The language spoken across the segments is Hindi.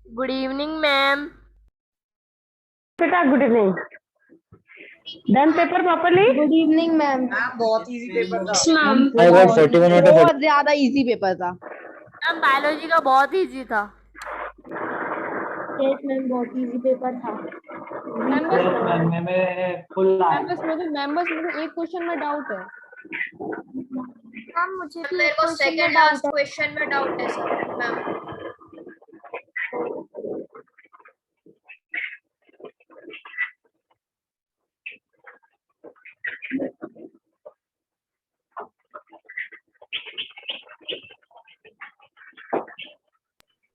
Good evening ma'am. बेटा good evening. Done paper properly? Good evening ma'am. बहुत इजी पेपर था। Ma'am I got 41 out of 40. बहुत ज्यादा इजी पेपर था। मैम बायोलॉजी का बहुत इजी था। यस मैम, बहुत इजी पेपर था। मैम बस मुझे एक क्वेश्चन में डाउट है। मैम मुझे भी मेरे एक को क्वेश्चन में सेकंड डाउट लास्ट है। क्वेश्चन में डाउट है सर मैम।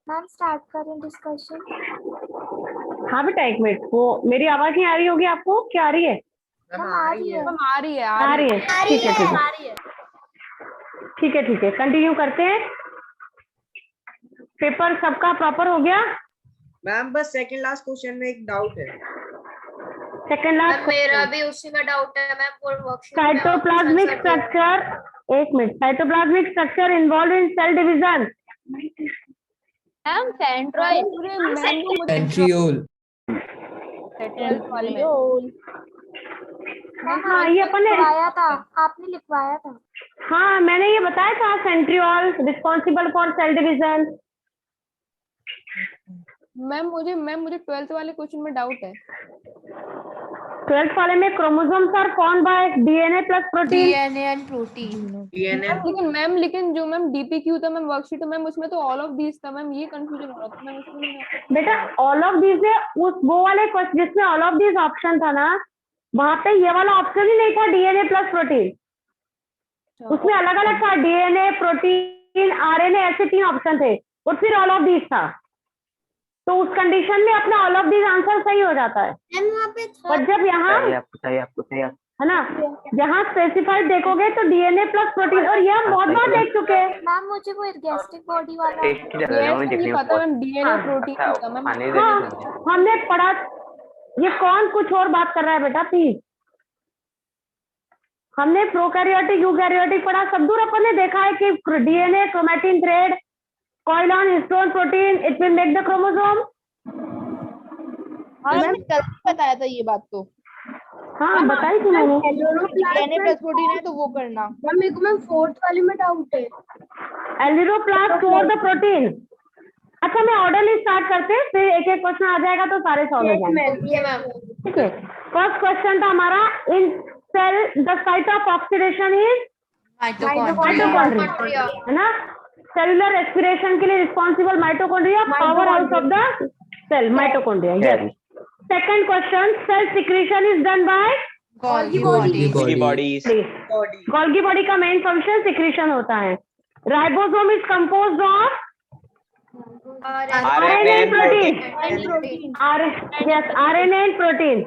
मैम स्टार्ट करें डिस्कशन। हाँ बेटा एक मिनट, वो मेरी आवाज नहीं आ रही होगी आपको? क्या आ रही है? मैम आ रही है। मैम आ रही है आ रही है, ठीक है ठीक है आ रही है। ठीक है ठीक है, कंटिन्यू करते हैं। पेपर सबका प्रॉपर हो गया? मैम बस सेकंड लास्ट क्वेश्चन में एक डाउट है। सेकंड मैम लास्ट, मेरा भी उसी में डाउट है मैम। वो वर्कशीट में साइटोप्लाज्मिक ऑप्शंस दिए। स्ट्रक्चर, एक minute, cytoplasmic structure involve in cell division. Ma'am centroid पूरे मैम को मुझे Centriole. 12th वाले में। मैम हाँ ये अपन ने, लिखवाया था, आपने लिखवाया था। हाँ मैंने ये बताया था, centriole responsible for sale division. Ma'am मुझे 12th वाले क्वेश्चन में डाउट है। 12th वाले में chromosomes are form by DNA plus protein. DNA and protein. DNA लेकिन जो मैम डीपीक्यू था मैम वर्कशीट मैम उसमें तो ऑल ऑफ दीज था मैम, ये कंफ्यूजन हो रहा था मैम इसमें। बेटा ऑल ऑफ दीज है, उस वो वाले क्वेश्चन जिसमें ऑल ऑफ दीज ऑप्शन था ना, वहां पे ये वाला ऑप्शन ही नहीं था, डीएनए प्लस प्रोटीन। उसमें अलग अलग था, डीएनए, प्रोटीन, आरएनए, ऐसे 3 ऑप्शन थे और फिर ऑल ऑफ दीज था। तो उस कंडीशन में अपना ऑल ऑफ दीज आंसर सही हो जाता है। मैम वहाँ पे और जब यहाँ है ना, यहाँ स्पेसिफाइड देखोगे तो डीएनए प्लस प्रोटीन, और ये हम बहुत बार देख चुके हैं। मैम मुझे वो गैस्ट्रिक बॉडी वाला ये पता मैम डीएनए प्रोटीन था मैम। हाँ हमने पढ़ा। ये कौन कुछ और बात कर रहा है बेटा प्लीज? हमने प्रोकैरियोटिक यूकैरियोटिक पढ़ा, सब दूर अपन ने देखा है कि डीएनए, क्रोमैटिन थ्रेड, कॉइलॉन, histone protein, it will make the chromosome. हाँ मैंने कल बताया था ये बात तो। हाँ बताई थी मैंने। डीएनए प्लस प्रोटीन है तो वो करना। मेरे को मैम 4th वाले में डाउट है। एलिरोप्लास्ट फॉर द प्रोटीन। अच्छा मैं ऑर्डर लिस्ट स्टार्ट करते हैं, फिर एक एक क्वेश्चन आ जाएगा तो सारे सॉल्व हो जाएंगे। ठीक है, फर्स्ट क्वेश्चन था हमारा, in cell the site of oxidation is mitochondria, है ना। सेलुलर रेस्पिरेशन के लिए responsible mitochondria, power house of the cell mitochondria. Yes. Second question, cell secretion is done by Golgi bodies. Golgi body का मेन फंक्शन सिक्रीशन होता है। Ribosome is composed of RNA and protein. RNA and protein.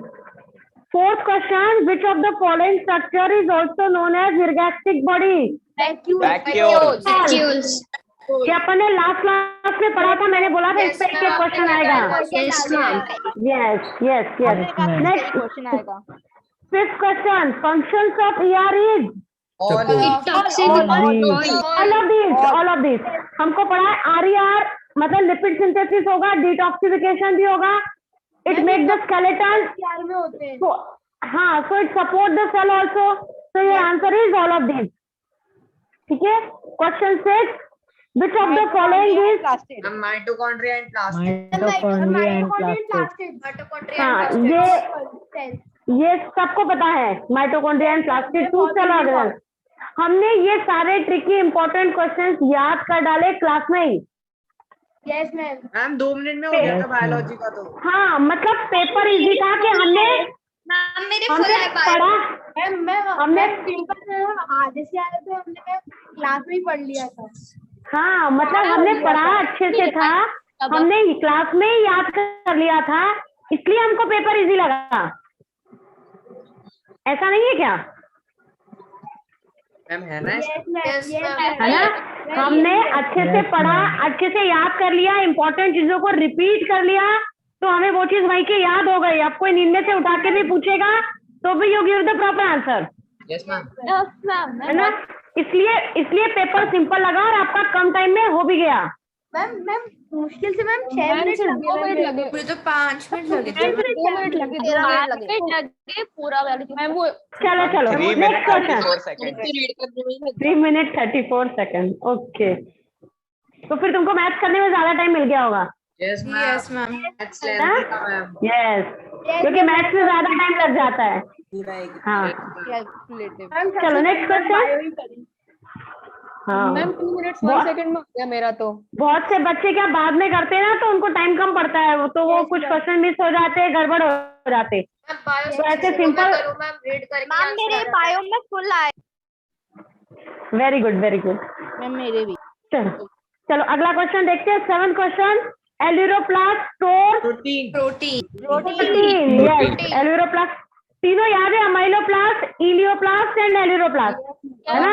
Fourth question, which of the following structure is also known as ergastric body? Vacuoles. ये अपन ने लास्ट क्लास में पढ़ा था, मैंने बोला था इस पे एक क्वेश्चन आएगा। Yes yes yes. Next question आएगा। Fifth question, functions of ER is all of this हमको पढ़ा है। RER मतलब लिपिड सिंथेसिस होगा, डिटॉक्सिफिकेशन भी होगा, इट मेक द स्केलेटन में होते हैं। हाँ, so it support the cell also, so your answer is all of this. ठीक है, question 6, which of the following is mitochondria and plastid. हाँ ये सबको पता है, mitochondria and plastid 2 cell organelle. हमने ये सारे ट्रिकी इंपॉर्टेंट क्वेश्चंस याद कर डाले क्लास में ही। Yes ma'am. मैम 2 मिनट में हो गया था बायोलॉजी का तो। हाँ मतलब पेपर इजी था कि हमने पढ़ा, हमने आधे से आधे तो हमने क्लास में ही पढ़ लिया था। हाँ मतलब हमने पढ़ा अच्छे से था, हमने क्लास में ही याद कर लिया था, इसलिए हमको पेपर इजी लगा। ऐसा नहीं है क्या? मैम है ना? है ना, हमने अच्छे से पढ़ा, अच्छे से याद कर लिया, इंपॉर्टेंट चीजों को रिपीट कर लिया, तो हमें वो चीज वही के याद हो गई। अब कोई नींद में से उठा के भी पूछेगा तो भी you give the proper answer. Yes ma'am. है ना, इसलिए पेपर सिंपल लगा और आपका कम टाइम में हो भी गया। मैम मुश्किल से मैम 6 मैम मिनट सिर्फ लगे 2 मिनट लगे। मुझे तो 5 मिनट लगे थे। मैम सिर्फ 2 मिनट लगे, 13 मिनट लगे। लगे पूरा मैम वो चलो चलो 3 next minutes question 34 seconds. 3 minutes 34 seconds okay. तो फिर तुमको मैथ्स करने में ज्यादा टाइम मिल गया होगा। Yes ma'am. मैथ्स लेंथी था मैम। यस क्योंकि मैथ्स में ज्यादा टाइम लग जाता है। हाँ चलो नेक्स्ट क्वेश्चन। हाँ मैम 2 मिनट्स 1 सेकंड में हो गया मेरा तो। बहुत से बच्चे क्या बाद में करते हैं ना तो उनको टाइम कम पड़ता है, वो तो वो कुछ क्वेश्चन मिस हो जाते हैं, गड़बड़ हो जाते। मैम बायो तो ऐसे simple- मैम रीड करके मैम मेरे बायो में फुल आए। Very good very good. Ma'am मेरे भी। चलो चलो अगला क्वेश्चन देखते हैं। 7th question aleuroplast store protein. Yes aleuroplast तीनों याद है, अमाइलोप्लास्ट, इलियोप्लास्ट एंड एल्यूरोप्लास्ट, है ना।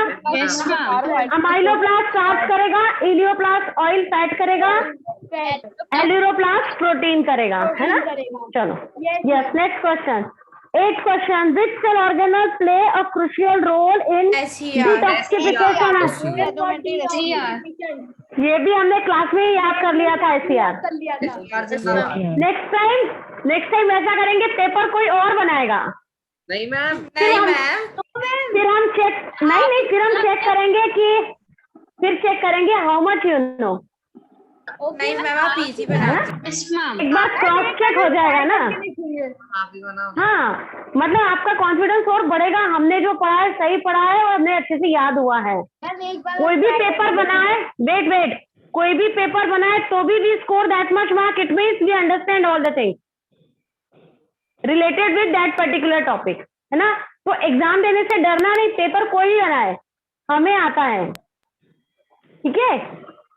अमाइलोप्लास्ट स्टार्च करेगा, इलियोप्लास्ट ऑयल फैट करेगा, एल्यूरोप्लास्ट प्रोटीन करेगा, है ना। चलो yes next question 8th question which cell organelle play a crucial role in detoxification. ये भी हमने क्लास में ही याद कर लिया था SCR। नेक्स्ट टाइम ऐसा करेंगे, पेपर कोई और बनाएगा। नहीं मैम। फिर हम चेक करेंगे हाउ मच यू नो। नहीं मैम आप इजी बना। एक बार क्रॉस चेक हो जाएगा ना। आप ही बनाओ। हाँ मतलब आपका कॉन्फिडेंस और बढ़ेगा, हमने जो पढ़ा है सही पढ़ा है और हमने अच्छे से याद हुआ है। कोई भी पेपर बनाए, वेट कोई भी पेपर बनाए तो भी score that much mark, it means we understand all the things related with that particular topic, है ना। तो एग्जाम देने से डरना नहीं, पेपर कोई भी बनाए हमें आता है, ठीक है।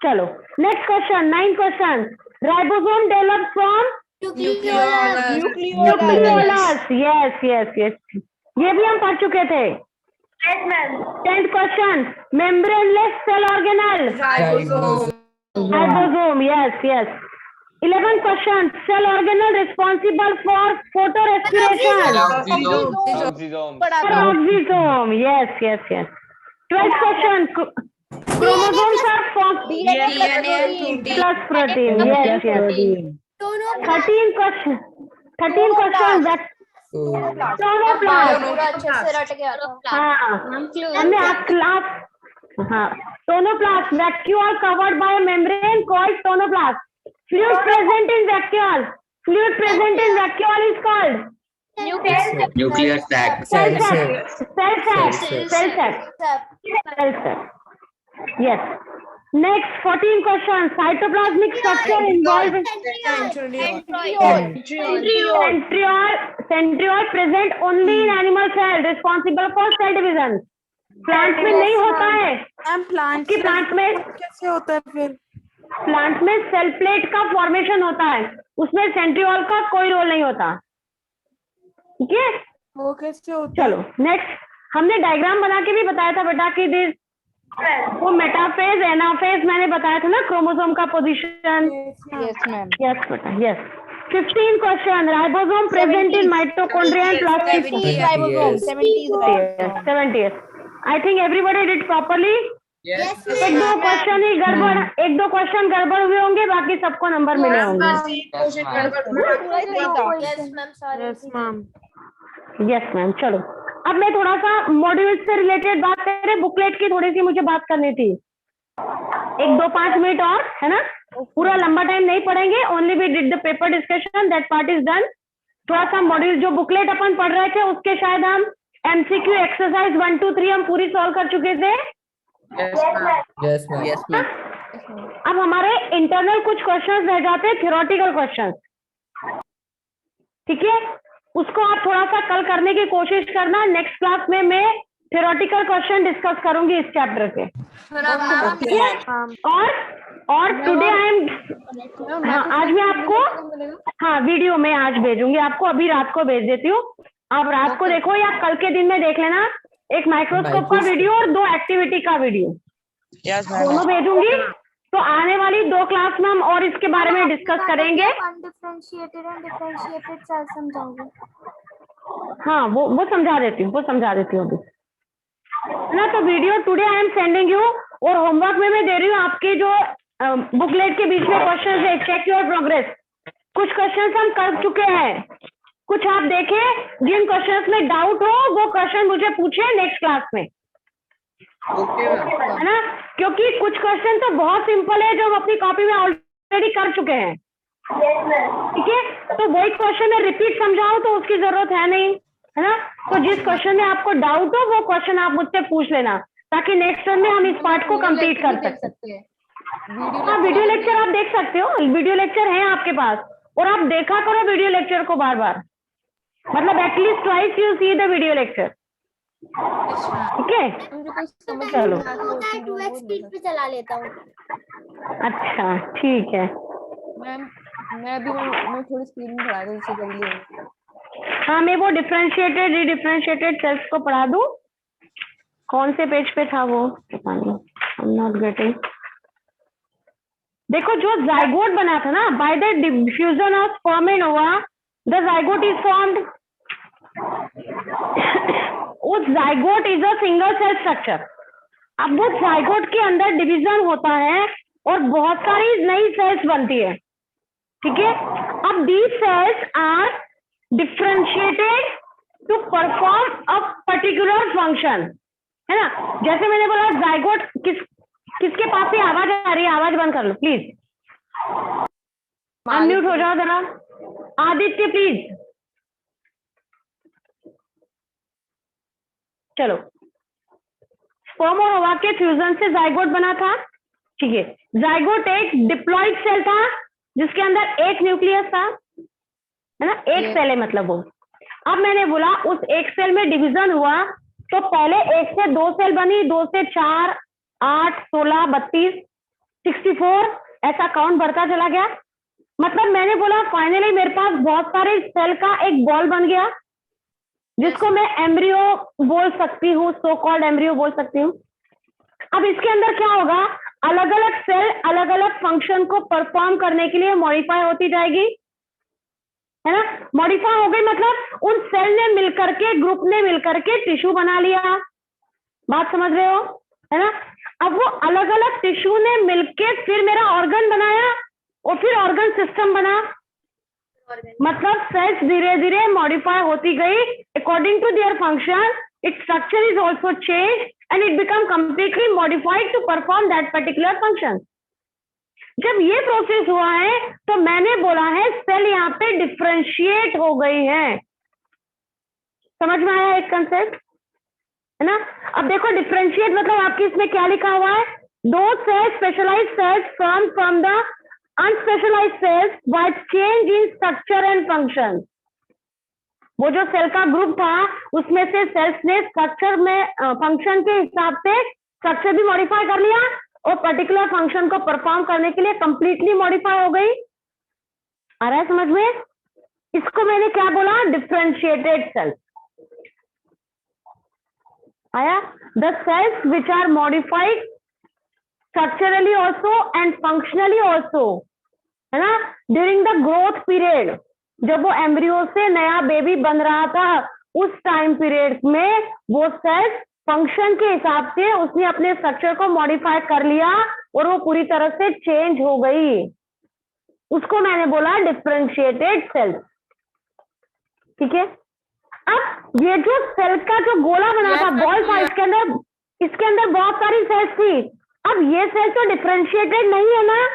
चलो next question 9th question ribosome develops from nucleolus. Yes ये भी हम पढ़ चुके थे। 10th question membraneless cell organelle ribosome. Yes 11th question cell organelle responsible for photo respiration oxysome. Yes 12th question chromosomes are form plus protein. Yes 13th question tonoplast. अच्छे से रट गया था। हाँ हमने आज क्लास, हाँ tonoplast vacuole covered by membrane called tonoplast. Fluid present in vacuole is called Nuclear sac. cell sac. Yes. Next 14 question cytoplasmic structure involved in centriole present only in animal cell responsible for cell division. Plant में नहीं होता है। प्लांट में कैसे होता है? फिर प्लांट में सेल प्लेट का फॉर्मेशन होता है, उसमें सेंट्रियोल का कोई रोल नहीं होता, ठीक है। वो कैसे होता है? चलो नेक्स्ट हमने डायग्राम बना के भी बताया था बेटा कि दिस वो मेटाफेज एनाफेज मैंने बताया था ना, क्रोमोसोम का पोजीशन। यस बेटा yes. 15 question ribosome present in mitochondria and plastic 70। I think everybody did properly. एक दो क्वेश्चन गड़बड़ हुए होंगे, बाकी सबको नंबर मिले होंगे। Yes ma'am. चलो अब मैं थोड़ा सा मॉड्यूल से रिलेटेड बात करें, बुकलेट की थोड़ी सी मुझे बात करनी थी। 1-2-5 मिनट और, है ना, पूरा लंबा टाइम नहीं पढ़ेंगे। Only we did the paper discussion, that part is done. थोड़ा सा मॉड्यूल जो बुकलेट अपन पढ़ रहे थे उसके शायद हम MCQ एक्सरसाइज 1 2 3 हम पूरी सॉल्व कर चुके थे। Yes ma'am. अब हमारे इंटरनल कुछ क्वेश्चंस रह जाते हैं, थ्योरेटिकल क्वेश्चंस, ठीक है। उसको आप थोड़ा सा कल करने की कोशिश करना। नेक्स्ट क्लास में मैं थ्योरेटिकल क्वेश्चन डिस्कस करूंगी इस चैप्टर के, ठीक है। और टुडे आई एम, आज मैं आपको, हाँ वीडियो में आज भेजूंगी आपको, अभी रात को भेज देती हूँ। आप रात को देखो या कल के दिन में देख लेना, एक माइक्रोस्कोप का वीडियो और 2 एक्टिविटी का वीडियो, दोनों भेजूंगी। तो आने वाली 2 क्लास में हम और इसके बारे में डिस्कस करेंगे। अनडिफरेंशिएटेड एंड डिफरेंशिएटेड सेल समझाओगे? हाँ वो समझा देती हूँ, अभी, है ना। तो video today I am sending you, और होमवर्क में मैं दे रही हूँ आपके जो बुकलेट के बीच में क्वेश्चन है, चेक योर प्रोग्रेस। कुछ क्वेश्चन हम कर चुके हैं, कुछ आप देखें, जिन क्वेश्चंस में डाउट हो वो क्वेश्चन मुझे पूछे नेक्स्ट क्लास में, ओके मैम। है ना, क्योंकि कुछ क्वेश्चन तो बहुत सिंपल है जो हम अपनी कॉपी में ऑलरेडी कर चुके हैं। ठीक है, तो वही क्वेश्चन में रिपीट समझाओ तो उसकी जरूरत है नहीं, है ना। तो जिस क्वेश्चन में आपको डाउट हो वो क्वेश्चन आप मुझसे पूछ लेना, ताकि नेक्स्ट टर्म में हम इस पार्ट को कंप्लीट कर सकते हैं। हाँ, वीडियो लेक्चर आप देख सकते हो, वीडियो लेक्चर है आपके पास, और आप देखा करो वीडियो लेक्चर को बार बार, मतलब at least twice you see the video lecture. ठीक है, चलो, 2x स्पीड पे चला लेता हूँ। अच्छा ठीक है। मैम मैं थोड़ी स्क्रीन में पढ़ा दूँ, इससे जल्दी होगा। हाँ, मैं वो डिफरेंशिएटेड रीडिफरेंशिएटेड सेल्स को पढ़ा दूँ। कौन से पेज पे था वो, पता नहीं, आई एम नॉट गेटिंग। देखो, जो जाइगोट बना था ना, by the diffusion of sperm and ova the zygote is formed. उस zygote is a single cell structure. अब वो जाइगोट के अंदर डिवीजन होता है और बहुत सारी नई सेल्स बनती है। ठीक है, अब these cells are differentiated to perform a particular function, है ना। जैसे मैंने बोला, जाइगोट किसके पास से आवाज आ रही है, आवाज बंद कर लो प्लीज, अनम्यूट हो जाओ जरा। आदित्य प्लीज, चलो। स्पर्म और ओवा के फ्यूजन से जाइगोट बना था। ठीक है, जाइगोट एक डिप्लॉइड सेल था जिसके अंदर एक न्यूक्लियस था, है ना, एक सेल है मतलब वो। अब मैंने बोला उस एक सेल में डिवीजन हुआ, तो पहले एक से दो सेल बनी, 2 से 4, 8, 16, 32, 64, ऐसा काउंट बढ़ता चला गया। मतलब मैंने बोला फाइनली मेरे पास बहुत सारे सेल का एक बॉल बन गया, जिसको मैं एम्ब्रियो बोल सकती हूँ, सो कॉल्ड एम्ब्रियो बोल सकती हूँ। अब इसके अंदर क्या होगा, अलग अलग सेल अलग अलग फंक्शन को परफॉर्म करने के लिए मॉडिफाई होती जाएगी, है ना। मॉडिफाई हो गई मतलब उन सेल ने मिलकर के, ग्रुप ने मिलकर के टिश्यू बना लिया। बात समझ रहे हो, है ना। अब वो अलग अलग टिश्यू ने मिलके फिर मेरा ऑर्गन बनाया और फिर ऑर्गन सिस्टम बना। मतलब सेल्स धीरे धीरे मॉडिफाई होती गई according to their function, it's structure is also change and it become completely modified to perform that particular function. जब ये प्रोसेस हुआ है तो मैंने बोला है सेल यहाँ पे डिफरेंशिएट हो गई है। समझ में आया एक कंसेप्ट, है ना। अब देखो, डिफरेंशिएट मतलब आपकी इसमें क्या लिखा हुआ है, दो cells specialized cells from the unspecialized cells by change in structure and function. वो जो सेल का ग्रुप था उसमें से सेल्स ने स्ट्रक्चर में, फंक्शन के हिसाब से स्ट्रक्चर भी मॉडिफाई कर लिया और पर्टिकुलर फंक्शन को परफॉर्म करने के लिए कंप्लीटली मॉडिफाई हो गई। आ रहा है समझ में? इसको मैंने क्या बोला, डिफरेंशिएटेड सेल्स। आया, the cells which are modified structurally also and functionally also, है ना, ड्यूरिंग द ग्रोथ पीरियड। जब वो एम्ब्रियो से नया बेबी बन रहा था उस टाइम पीरियड में वो सेल्स फंक्शन के हिसाब से उसने अपने स्ट्रक्चर को मॉडिफाई कर लिया और वो पूरी तरह से चेंज हो गई। उसको मैंने बोला डिफरेंशिएटेड सेल्स। ठीक है, अब ये जो सेल का जो गोला बना था, बॉल था, इसके अंदर बहुत सारी सेल्स थी। अब ये सेल तो डिफरेंशिएटेड नहीं है ना,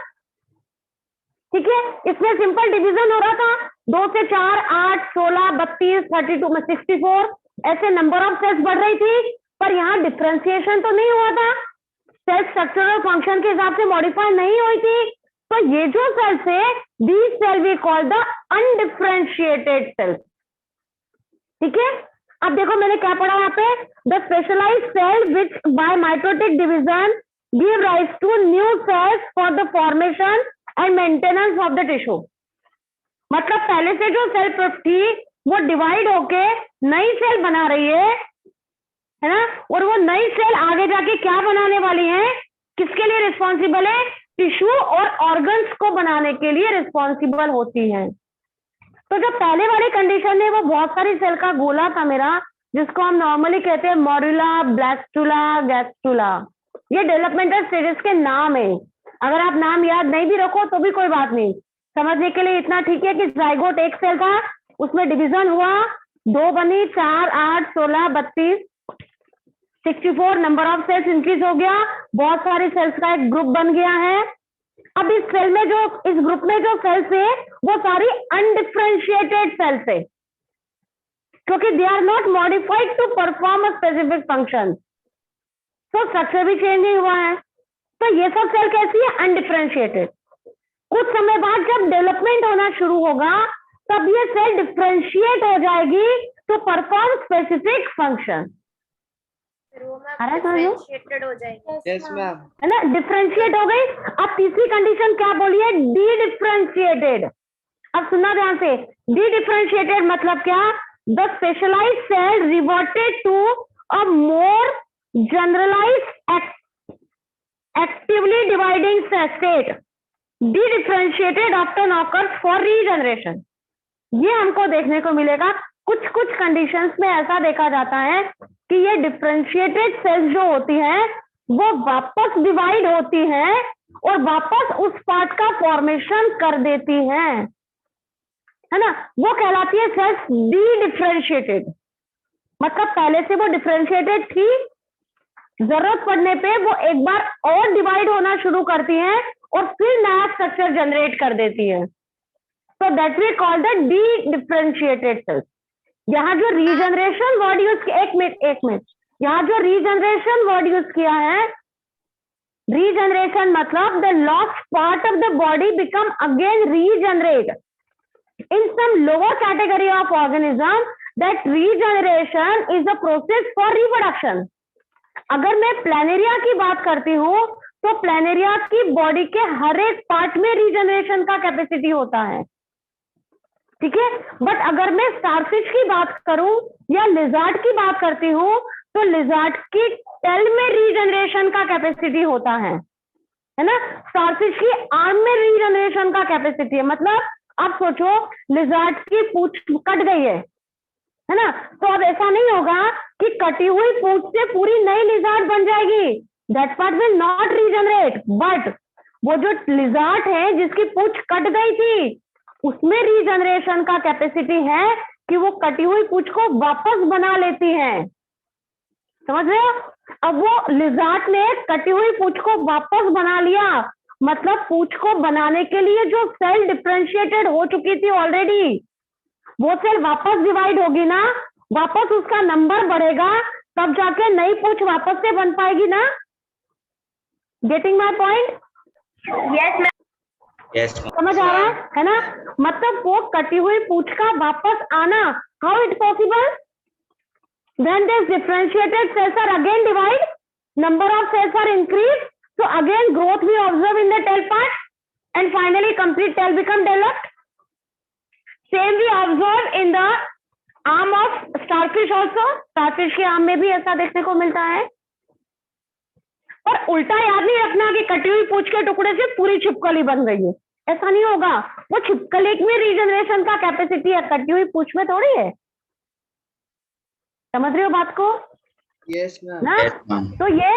ठीक है, इसमें सिंपल डिवीजन हो रहा था, 2 से 4, 8, 16, 32, 32 में 64, ऐसे नंबर ऑफ सेल्स बढ़ रही थी, पर यहाँ डिफरेंशिएशन तो नहीं हुआ था, सेल स्ट्रक्चर और फंक्शन के हिसाब से मॉडिफाई नहीं हुई थी। तो ये जो सेल्स है, these cell we call the undifferentiated cells. ठीक है, अब देखो मैंने क्या पढ़ा यहाँ पे, the specialized cell which by mitotic division give rise to new cells for the formation and maintenance of the tissue. मतलब पहले से जो सेल थी वो डिवाइड होके नई सेल बना रही है ना, और वो नई सेल आगे जाके क्या बनाने वाली है, किसके लिए रिस्पॉन्सिबल है, टिश्यू और ऑर्गन्स को बनाने के लिए रिस्पॉन्सिबल होती है। तो जो पहले वाली कंडीशन है वो बहुत सारी सेल का गोला था मेरा, जिसको हम नॉर्मली कहते हैं मॉड्यूला, ब्लास्टुला, गैस्टुला। ये डेवलपमेंटल स्टेजेस के नाम है। अगर आप नाम याद नहीं भी रखो तो भी कोई बात नहीं, समझने के लिए इतना ठीक है कि जाइगोट एक सेल था, उसमें डिवीजन हुआ, 2 बनी, 4, 8, 16, 32, 64 नंबर ऑफ सेल्स इंक्रीज हो गया, बहुत सारे सेल्स का एक ग्रुप बन गया है। अब इस सेल में जो, इस ग्रुप में जो सेल्स है वो सारी अनडिफरेंशिएटेड सेल्स है, क्योंकि they are not modified to perform a specific function, तो स्ट्रक्चर भी चेंज नहीं हुआ है। तो ये सब सेल कैसी है? अनडिफरेंशिएटेड। कुछ समय बाद जब डेवलपमेंट होना शुरू होगा तब ये सेल डिफरेंशिएट हो जाएगी to perform specific function. Differentiated हो जाएगी। Yes ma'am. है ना, डिफरेंशिएट हो गई। अब तीसरी कंडीशन क्या बोली है? Dedifferentiated. अब सुनना ध्यान से, डी डिफरेंशिएटेड मतलब क्या? The specialized cell reverted to a more generalized actively dividing state. Dedifferentiated often occurs for regeneration. ये हमको देखने को मिलेगा, कुछ कुछ कंडीशंस में ऐसा देखा जाता है कि ये डिफरेंशिएटेड सेल्स जो होती हैं वो वापस डिवाइड होती हैं और वापस उस पार्ट का फॉर्मेशन कर देती हैं, है ना, वो कहलाती है सेल्स डी डिफरेंशिएटेड। मतलब पहले से वो डिफरेंशिएटेड थी, जरूरत पड़ने पे वो एक बार और डिवाइड होना शुरू करती हैं और फिर नया स्ट्रक्चर जनरेट कर देती है। तो that we call the dedifferentiated cells. यहाँ जो रीजनरेशन वर्ड यूज, एक मिनट, यहाँ जो रीजनरेशन वर्ड यूज किया है, रीजनरेशन मतलब the lost part of the body become again regenerate. In some lower category of organism that regeneration is the process for reproduction. अगर मैं प्लैनेरिया की बात करती हूँ तो प्लैनेरिया की बॉडी के हर एक पार्ट में रीजनरेशन का कैपेसिटी होता है, ठीक है। बट अगर मैं स्टारफिश की बात करूं या लिजार्ड की बात करती हूं तो लिजार्ड की टेल में रीजनरेशन का कैपेसिटी होता है ना। स्टारफिश की आर्म में रीजनरेशन का कैपेसिटी है। मतलब आप सोचो, लिजार्ड की पूंछ कट गई है ना, तो अब ऐसा नहीं होगा कि कटी हुई पूंछ से पूरी नई लिजार्ड बन जाएगी, that part will not regenerate. But वो जो लिजार्ड है जिसकी पूंछ कट गई थी उसमें रीजनरेशन का कैपेसिटी है कि वो कटी हुई पूंछ को वापस बना लेती है, समझ रहे हो। अब वो लिजार्ड ने कटी हुई पूंछ को वापस बना लिया, मतलब पूंछ को बनाने के लिए जो सेल डिफरेंशिएटेड हो चुकी थी ऑलरेडी, वो सेल वापस डिवाइड होगी ना, वापस उसका नंबर बढ़ेगा, तब जाके नई पूंछ वापस से बन पाएगी ना। Getting my point? Yes ma'am. समझ आ रहा है ना। मतलब वो कटी हुई पूंछ का वापस आना, how it possible? When these differentiated cells are again divided, number of cells are increased, so again growth we observe in the tail part, and finally complete tail become developed. Same we observe in the arm of starfish also. Starfish के आर्म में भी ऐसा देखने को मिलता है। और उल्टा याद नहीं रखना कि कटी हुई पूंछ के टुकड़े से पूरी छिपकली बन गई है, ऐसा नहीं होगा। वो छिपकली में रीजनरेशन का कैपेसिटी है, कटी हुई पूंछ में थोड़ी है। समझ रहे हो बात को? Yes ma'am. ना, तो ये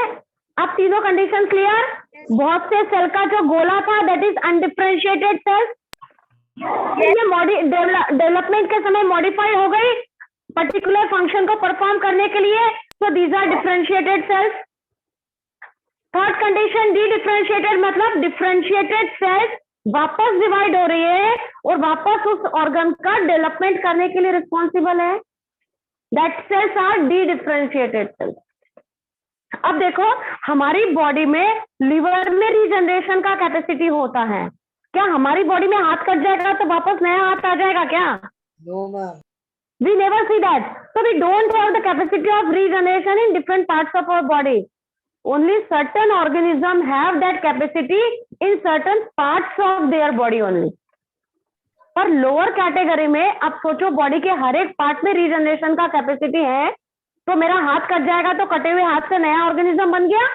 अब तीनों कंडीशन क्लियर। बहुत से सेल का जो गोला था दैट इज अनडिफरेंशिएटेड सेल्स, ये डेवलपमेंट के समय मॉडिफाई हो गई पर्टिकुलर फंक्शन को परफॉर्म करने के लिए, so these are differentiated cells. Third condition dedifferentiated मतलब डिफरेंशिएटेड सेल्स वापस डिवाइड हो रही है और वापस उस ऑर्गन का डेवलपमेंट करने के लिए रिस्पॉन्सिबल है, that sales R D differentiated sales. अब देखो, हमारी बॉडी में लिवर में रीजनरेशन का कैपेसिटी होता है। क्या हमारी बॉडी में हाथ कट जाएगा तो वापस नया हाथ आ जाएगा क्या? No ma'am. We never see that. So we don't have the capacity of regeneration in different parts of our body. Only certain organisms have that capacity in certain parts of their body only. पर लोअर कैटेगरी में अब सोचो, बॉडी के हर एक पार्ट में रीजनरेशन का कैपेसिटी है, तो मेरा हाथ कट जाएगा तो कटे हुए हाथ से नया ऑर्गेनिज्म बन गया।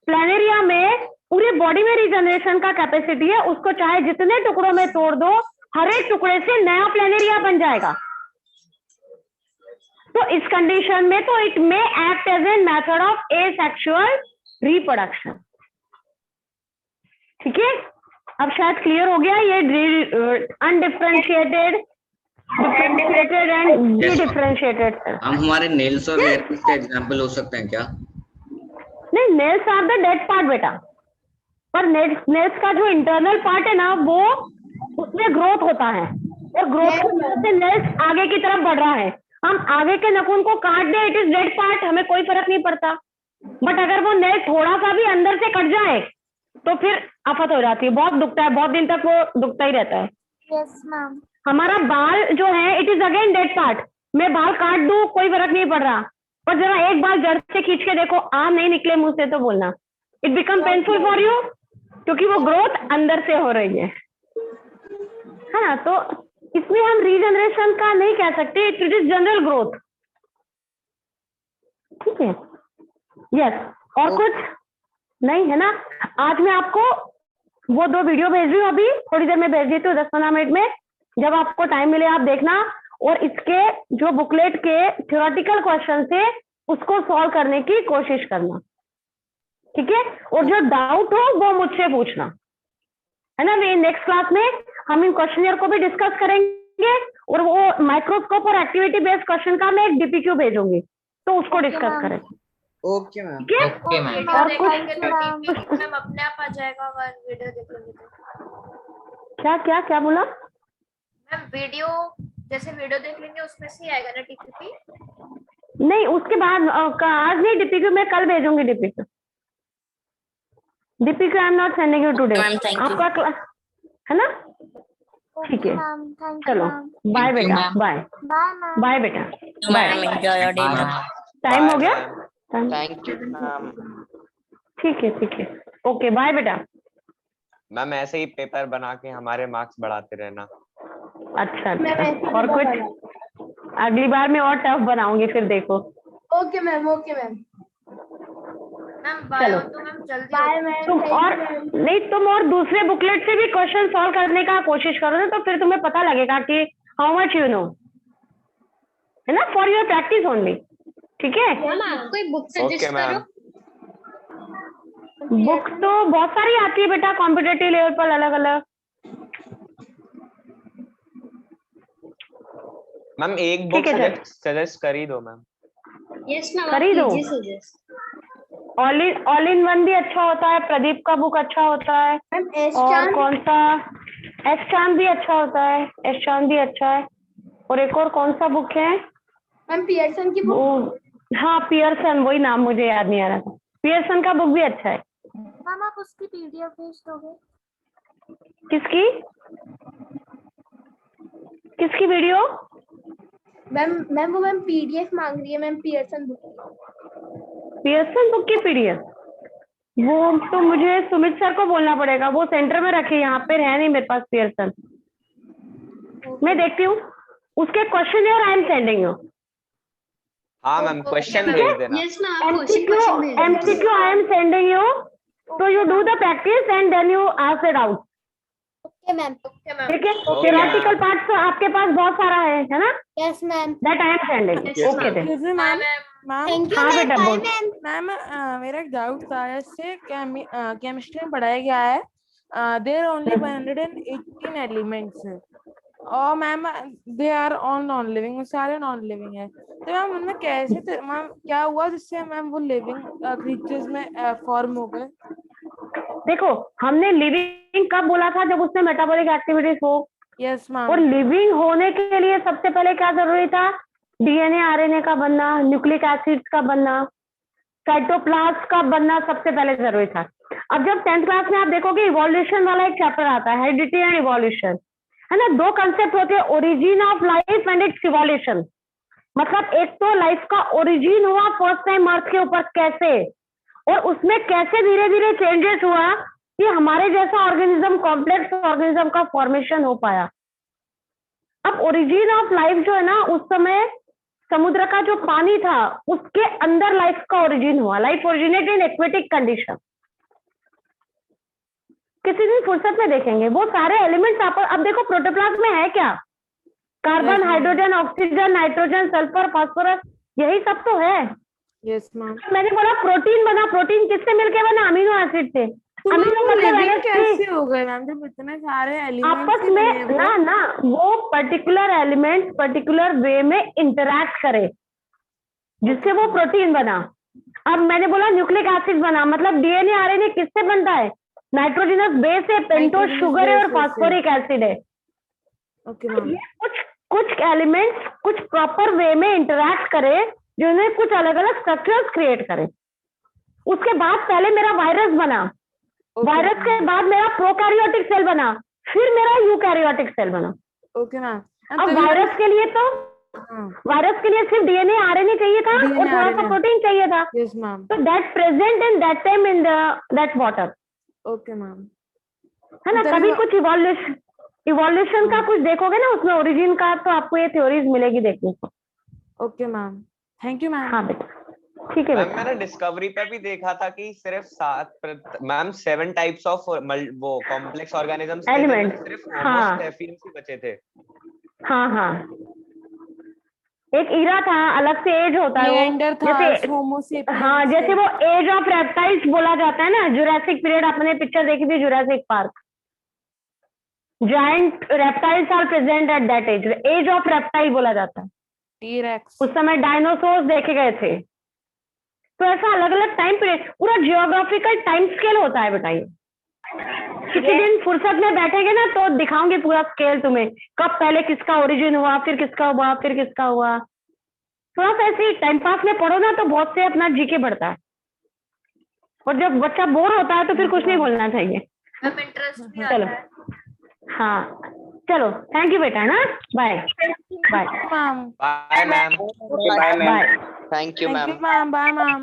प्लैनेरिया में पूरी बॉडी में रीजनरेशन का कैपेसिटी है, उसको चाहे जितने टुकड़ों में तोड़ दो, हर एक टुकड़े से नया प्लैनेरिया बन जाएगा। तो इस कंडीशन में तो it may act as a method of asexual reproduction. ठीक है, अब शायद क्लियर हो गया ये undifferentiated, differentiated and Yes, differentiated. हम हमारे नेल्स और हेयर का एग्जांपल हो सकते हैं क्या? नहीं, nails are the dead part बेटा, पर नेल्स का जो इंटरनल पार्ट है ना वो उसमें ग्रोथ होता है, और ग्रोथ की वजह से नेल्स आगे की तरफ बढ़ रहा है। हम आगे के नाखून को काट दे, इट इज डेड पार्ट, हमें कोई फर्क नहीं पड़ता। बट अगर वो नेल थोड़ा सा भी अंदर से कट जाए तो फिर आफत हो जाती है, बहुत दुखता है, बहुत दिन तक वो दुखता ही रहता है। Yes ma'am. हमारा बाल जो है it is again dead part, मैं बाल काट दूं कोई फर्क नहीं पड़ रहा, पर जरा एक बार जड़ से खींच के देखो, आम नहीं निकले मुंह से तो बोलना it become painful for you, क्योंकि वो ग्रोथ अंदर से हो रही है ना। तो इसमें हम रीजनरेशन का नहीं कह सकते, इट इज जनरल ग्रोथ। ठीक है, यस। और कुछ नहीं है ना? आज मैं आपको वो 2 वीडियो भेज रही हूँ, अभी थोड़ी देर में भेज देती हूँ, 10-15 मिनट में, जब आपको टाइम मिले आप देखना, और इसके जो बुकलेट के थ्योरेटिकल क्वेश्चन थे उसको सॉल्व करने की कोशिश करना, ठीक है? और जो डाउट हो वो मुझसे पूछना, है ना? वे नेक्स्ट क्लास में हम इन क्वेश्चनियर को भी डिस्कस करेंगे, और वो माइक्रोस्कोप और एक्टिविटी बेस्ड क्वेश्चन का मैं एक डीपीक्यू भेजूंगी, तो उसको डिस्कस करेंगे। Okay ma'am. ठीक है? Okay ma'am. और कुछ मैम अपने आप आ जाएगा अगर वीडियो देखेंगे तो। क्या क्या बोला? मैम वीडियो जैसे वीडियो देख लेंगे उसमें से ही आएगा ना टीपीपी? नहीं, उसके बाद आज नहीं, डीपीक्यू मैं कल भेजूंगी। DPQ I am not sending you today, आपका क्लास है ना? ठीक है, मैम थैंक यू चलो मैम। बाय बेटा, बाय बाय मैम। बाय बेटा, ma'am enjoy your day. Time हो गया? Thank you ma'am. ठीक है, ओके बाय बेटा। मैम ऐसे ही पेपर बना के हमारे मार्क्स बढ़ाते रहना। अच्छा, और कुछ? अगली बार मैं और टफ बनाऊंगी, फिर देखो। Okay ma'am, okay ma'am. Ma'am bye तो मैम जल्दी बाय मैम। तुम और नहीं, तुम और दूसरे बुकलेट से भी क्वेश्चन सॉल्व करने का कोशिश करो ना, तो फिर तुम्हें पता लगेगा कि हाउ मच यू नो, है ना? फॉर योर प्रैक्टिस ओनली, ठीक है? मैम आप कोई बुक ओके मैम। बुक तो बहुत सारी आती है बेटा, कॉम्पिटिटिव लेवल पर अलग अलग। मैम एक बुक ठीक है, चल। सजेस्ट कर ही दो मैम। यस मैम कर ही दो। ऑल इन वन भी अच्छा होता है, प्रदीप का बुक अच्छा होता है, मैम और कौन सा एस चांद भी अच्छा होता है, एस चांद भी अच्छा है, और एक और कौन सा बुक है मैम पियर्सन की बुक। वो, हाँ पियर्सन, वही नाम मुझे याद नहीं आ रहा था, पियर्सन का बुक भी अच्छा है। मैम आप उसकी पीडीएफ भेज दोगे? किसकी वीडियो? मैम वो मैम पीडीएफ मांग रही है ma'am Pearson book. Pearson book की पीडीएफ? वो तो मुझे सुमित सर को बोलना पड़ेगा, वो सेंटर में रखे, यहाँ पे है नहीं मेरे पास पियर्सन। मैं देखती हूँ, उसके question I am sending you. हाँ मैम क्वेश्चन भेज देना। Yes MCQ I am sending you, so you do the practice and then you ask it out. Okay ma'am. ठीक है? थ्योरेटिकल पार्ट तो आपके पास बहुत सारा है ना? Yes ma'am. That I am sending. Okay then. Ma'am thank you हाँ बेटा बोल। मैम मेरा एक डाउट था, ऐसे केमिस्ट्री में पढ़ाया गया है देयर ओनली 118 एलिमेंट्स, और ma'am they are all non living, सारे नॉन लिविंग है, तो मैम उनमें कैसे मैम क्या हुआ जिससे मैम वो लिविंग क्रीचर्स में फॉर्म हो गए? देखो, हमने लिविंग कब बोला था? जब उसमें मेटाबॉलिक एक्टिविटीज हो। Yes ma'am. और लिविंग होने के लिए सबसे पहले क्या जरूरी था? डीएनए आरएनए का बनना, न्यूक्लिक एसिड्स का बनना, साइटोप्लाज्म का बनना सबसे पहले जरूरी था। अब जब 10th क्लास में आप देखोगे इवोल्यूशन वाला एक चैप्टर आता है, हेरिडिटी एंड इवोल्यूशन, है ना? 2 कंसेप्ट होते हैं, origin of life and it's evolution. मतलब एक तो लाइफ का ओरिजिन हुआ फर्स्ट टाइम अर्थ के ऊपर कैसे, और उसमें कैसे धीरे धीरे चेंजेस हुआ कि हमारे जैसा ऑर्गेनिज्म, कॉम्प्लेक्स ऑर्गेनिज्म का फॉर्मेशन हो पाया। अब ओरिजिन ऑफ लाइफ जो है ना, उस समय समुद्र का जो पानी था उसके अंदर लाइफ का ओरिजिन हुआ। Life originate in aquatic condition. किसी दिन फुर्सत में देखेंगे वो सारे एलिमेंट्स। आप अब देखो प्रोटोप्लाज्म में है क्या? Carbon, hydrogen, oxygen, nitrogen, sulphur, phosphorus, यही सब तो है। Yes ma'am. मैंने बोला प्रोटीन बना, प्रोटीन किससे मिलके बना? अमीनो एसिड से। अमीनो मतलब लिविंग NH3 कैसे हो गए मैम जब इतने सारे एलिमेंट्स आपस में ना वो पर्टिकुलर एलिमेंट पर्टिकुलर वे में इंटरैक्ट करे जिससे वो प्रोटीन बना। अब मैंने बोला न्यूक्लिक एसिड बना, मतलब डीएनए आरएनए किससे बनता है? नाइट्रोजनस बेस है, पेंटोज Nitrogenous शुगर है और base से। फास्फोरिक एसिड है। ओके मैम ये कुछ एलिमेंट्स कुछ प्रॉपर वे में इंटरैक्ट करे जिन्हें कुछ अलग अलग स्ट्रक्चर्स क्रिएट करे। उसके बाद पहले मेरा वायरस बना, वायरस के बाद मेरा प्रोकैरियोटिक सेल बना, फिर मेरा यूकैरियोटिक सेल बना। ओके मैम अब वायरस के लिए तो वायरस के लिए सिर्फ डीएनए आरएनए चाहिए था DNA, और थोड़ा सा RNA। प्रोटीन चाहिए था। यस मैम तो that present in that time in that water, okay ma'am है ना। तभी कभी कुछ इवोल्यूशन का कुछ देखोगे ना उसमें ओरिजिन का, तो आपको ये थ्योरीज मिलेगी देखने को। Okay ma'am thank you ma'am हाँ बेटा, ठीक है मैम बेटा। मैंने डिस्कवरी पे भी देखा था कि सिर्फ 7 टाइप्स ऑफ वो कॉम्प्लेक्स ऑर्गेनिजम्स थे जिनमें Elements, सिर्फ हाँ। होमो सेपियंस ही बचे थे। हाँ हाँ, एक इरा था, अलग से एज होता है वो, निएंडरथाल्स होमो सेपियंस हाँ जैसे वो एज ऑफ रेप्टाइल्स बोला जाता है ना, जुरासिक पीरियड आपने पिक्चर देखी थी Jurassic Park, giant reptiles are present at that age of reptile बोला जाता है। टी-रेक्स उस समय डायनासोर्स देखे गए थे। तो ऐसा अलग अलग टाइम पीरियड, पूरा जियोग्राफिकल टाइम स्केल होता है बेटा। ये किसी दिन फुर्सत में बैठेंगे ना तो दिखाऊंगी पूरा स्केल तुम्हें, कब पहले किसका ओरिजिन हुआ, फिर किसका हुआ, फिर किसका हुआ। थोड़ा सा ऐसे टाइम पास में पढ़ो ना तो बहुत से अपना जीके बढ़ता है, और जब बच्चा बोर होता है तो फिर कुछ नहीं बोलना चाहिए। मैम इंटरेस्ट भी चलो आता है। हाँ चलो, थैंक यू बेटा ना, bye bye ma'am bye ma'am. Bye. Thank you thank ma'am. You ma'am bye ma'am